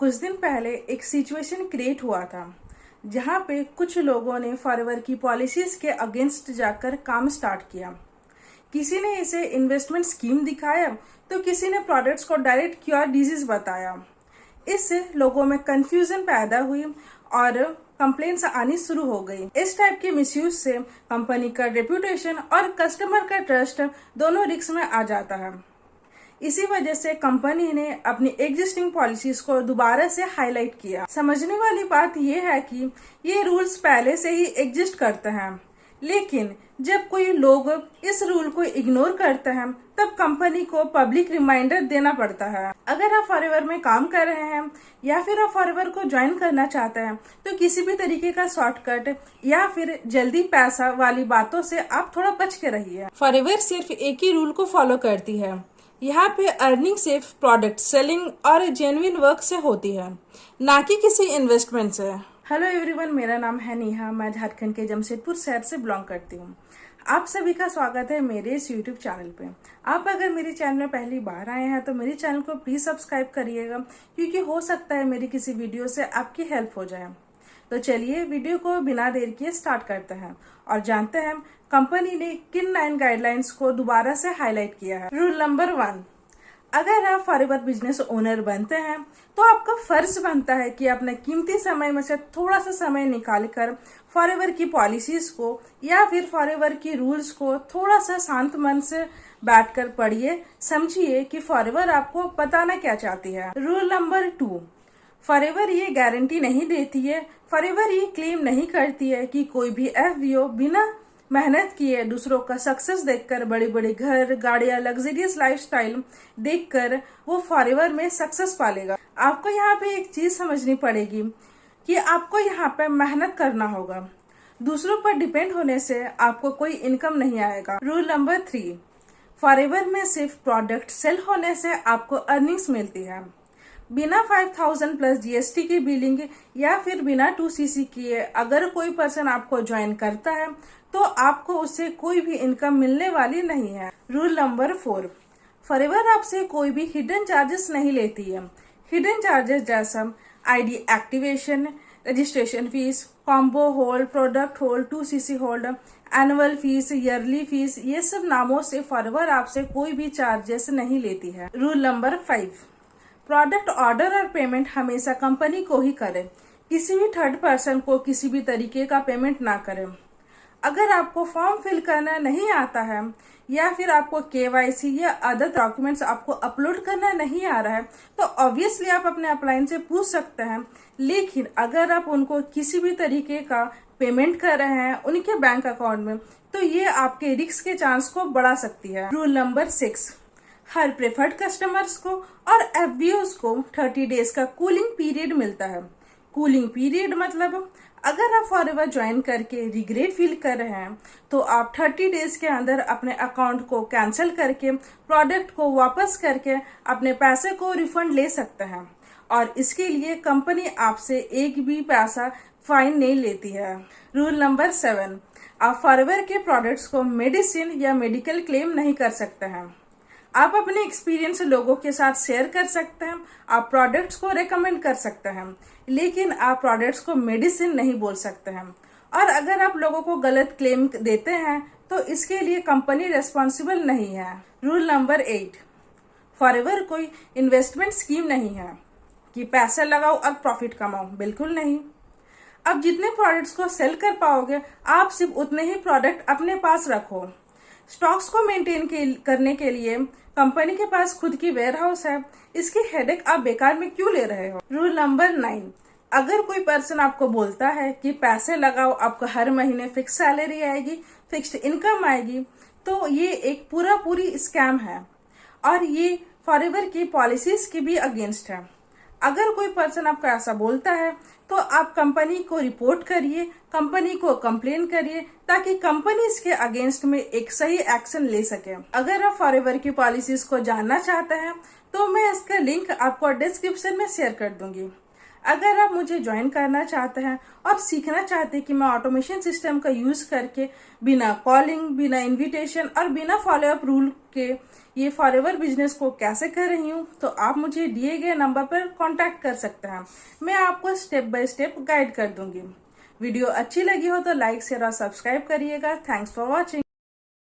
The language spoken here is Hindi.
कुछ दिन पहले एक सिचुएशन क्रिएट हुआ था जहां पे कुछ लोगों ने फॉरएवर की पॉलिसीज के अगेंस्ट जाकर काम स्टार्ट किया। किसी ने इसे इन्वेस्टमेंट स्कीम दिखाया तो किसी ने प्रोडक्ट्स को डायरेक्ट क्योर डिजीज बताया। इससे लोगों में कंफ्यूजन पैदा हुई और कंप्लेंट्स आनी शुरू हो गई। इस टाइप के मिसयूज से कंपनी का रेपुटेशन और कस्टमर का ट्रस्ट दोनों रिस्क में आ जाता है। इसी वजह से कंपनी ने अपनी एग्जिस्टिंग पॉलिसीज को दोबारा से हाईलाइट किया। समझने वाली बात यह है कि ये रूल्स पहले से ही एग्जिस्ट करते हैं, लेकिन जब कोई लोग इस रूल को इग्नोर करते हैं तब कंपनी को पब्लिक रिमाइंडर देना पड़ता है। अगर आप फॉरएवर में काम कर रहे हैं या फिर आप फॉरएवर को ज्वाइन करना चाहते हैं तो किसी भी तरीके का शॉर्टकट या फिर जल्दी पैसा वाली बातों से आप थोड़ा बच के रहिए। फॉरएवर सिर्फ एक ही रूल को फॉलो करती है। यहाँ पे अर्निंग सिर्फ प्रोडक्ट सेलिंग और जेन्युइन वर्क से होती है, ना कि किसी इन्वेस्टमेंट से। हेलो एवरीवन, मेरा नाम है नेहा। मैं झारखंड के जमशेदपुर शहर से बिलोंग करती हूँ। आप सभी का स्वागत है मेरे इस यूट्यूब चैनल पे। आप अगर मेरे चैनल में पहली बार आए हैं तो मेरे चैनल को प्लीज सब्सक्राइब करिएगा, क्योंकि हो सकता है मेरी किसी वीडियो से आपकी हेल्प हो जाए। तो चलिए वीडियो को बिना देर किए स्टार्ट करते हैं और जानते हैं कंपनी ने किन 9 गाइडलाइंस को दोबारा से हाईलाइट किया है। रूल नंबर 1, अगर आप फॉरएवर बिजनेस ओनर बनते हैं तो आपका फर्ज बनता है कि अपने कीमती समय में से थोड़ा सा समय निकालकर फॉरएवर की पॉलिसीज को या फिर फॉरएवर की रूल्स को थोड़ा सा शांत मन से बैठकर पढ़िए, समझिए कि फॉरएवर आपको बताना क्या चाहती है। रूल नंबर 2, फॉरएवर ये गारंटी नहीं देती है, फॉरएवर ये क्लेम नहीं करती है कि कोई भी एफबीओ बिना मेहनत किए दूसरों का सक्सेस देखकर, बड़े बड़े घर, गाड़ियां, लग्जरियस लाइफस्टाइल देखकर वो फॉरएवर में सक्सेस पालेगा। आपको यहाँ पे एक चीज समझनी पड़ेगी कि आपको यहाँ पे मेहनत करना होगा। दूसरों पर डिपेंड होने से आपको कोई इनकम नहीं आएगा। रूल नंबर 3, फॉरएवर में सिर्फ प्रोडक्ट सेल होने से आपको अर्निंग्स मिलती है। बिना 5000 प्लस जीएसटी की बिलिंग या फिर बिना 2cc किए अगर कोई पर्सन आपको ज्वाइन करता है तो आपको उससे कोई भी इनकम मिलने वाली नहीं है। रूल नंबर 4, फॉरएवर आपसे कोई भी हिडन चार्जेस नहीं लेती है। हिडन चार्जेस जैसा ID activation, registration fees, combo hold, product hold, 2cc hold, annual fees, yearly fees, ये सब नामों से फॉरएवर आपसे कोई भी चार्जेस नहीं लेती है। रूल नंबर 5, प्रोडक्ट ऑर्डर और पेमेंट हमेशा कंपनी को ही करे, किसी भी थर्ड पर्सन को किसी भी तरीके का पेमेंट ना करे। अगर आपको फॉर्म फिल करना नहीं आता है या फिर आपको केवाईसी या अदर डॉक्यूमेंट्स आपको अपलोड करना नहीं आ रहा है तो ऑब्वियसली आप अपने अपलाइन से पूछ सकते हैं, लेकिन अगर आप उनको किसी भी तरीके का पेमेंट कर रहे हैं उनके बैंक अकाउंट में तो ये आपके रिस्क के चांस को बढ़ा सकती है। रूल नंबर 6, हर प्रेफर्ड कस्टमर्स को और एफबीओज को 30 डेज का कूलिंग पीरियड मिलता है। कूलिंग पीरियड मतलब अगर आप फॉरएवर ज्वाइन करके रिग्रेट फील कर रहे हैं तो आप 30 डेज के अंदर अपने अकाउंट को कैंसिल करके प्रोडक्ट को वापस करके अपने पैसे को रिफंड ले सकते हैं, और इसके लिए कंपनी आपसे एक भी पैसा फाइन नहीं लेती है। रूल नंबर 7, आप फॉरएवर के प्रोडक्ट्स को मेडिसिन या मेडिकल क्लेम नहीं कर सकते हैं। आप अपने एक्सपीरियंस लोगों के साथ शेयर कर सकते हैं, आप प्रोडक्ट्स को रेकमेंड कर सकते हैं, लेकिन आप प्रोडक्ट्स को मेडिसिन नहीं बोल सकते हैं। और अगर आप लोगों को गलत क्लेम देते हैं तो इसके लिए कंपनी रेस्पॉन्सिबल नहीं है। रूल नंबर 8, फॉरएवर कोई इन्वेस्टमेंट स्कीम नहीं है कि पैसा लगाओ और प्रॉफिट कमाओ, बिल्कुल नहीं। अब जितने प्रोडक्ट्स को सेल कर पाओगे आप सिर्फ उतने ही प्रोडक्ट अपने पास रखो। स्टॉक्स को मेंटेन करने के लिए कंपनी के पास खुद की वेयर हाउस है, इसकी हेडेक आप बेकार में क्यों ले रहे हो। रूल नंबर 9, अगर कोई पर्सन आपको बोलता है कि पैसे लगाओ आपको हर महीने फिक्स सैलरी आएगी, फिक्स्ड इनकम आएगी, तो ये एक पूरी स्कैम है और ये फॉरएवर की पॉलिसीज की भी अगेंस्ट है। अगर कोई पर्सन आपको ऐसा बोलता है तो आप कंपनी को रिपोर्ट करिए, कंपनी को कंप्लेन करिए, ताकि कंपनी इसके अगेंस्ट में एक सही एक्शन ले सके। अगर आप फॉरएवर की पॉलिसीज को जानना चाहते हैं तो मैं इसका लिंक आपको डिस्क्रिप्शन में शेयर कर दूंगी। अगर आप मुझे ज्वाइन करना चाहते हैं और सीखना चाहते हैं कि मैं ऑटोमेशन सिस्टम का यूज करके बिना कॉलिंग, बिना इनविटेशन और बिना फॉलोअप रूल के ये फॉरएवर बिजनेस को कैसे कर रही हूँ, तो आप मुझे दिए गए नंबर पर कांटेक्ट कर सकते हैं। मैं आपको स्टेप बाय स्टेप गाइड कर दूंगी। वीडियो अच्छी लगी हो तो लाइक, शेयर और सब्सक्राइब करिएगा। Thanks for watching.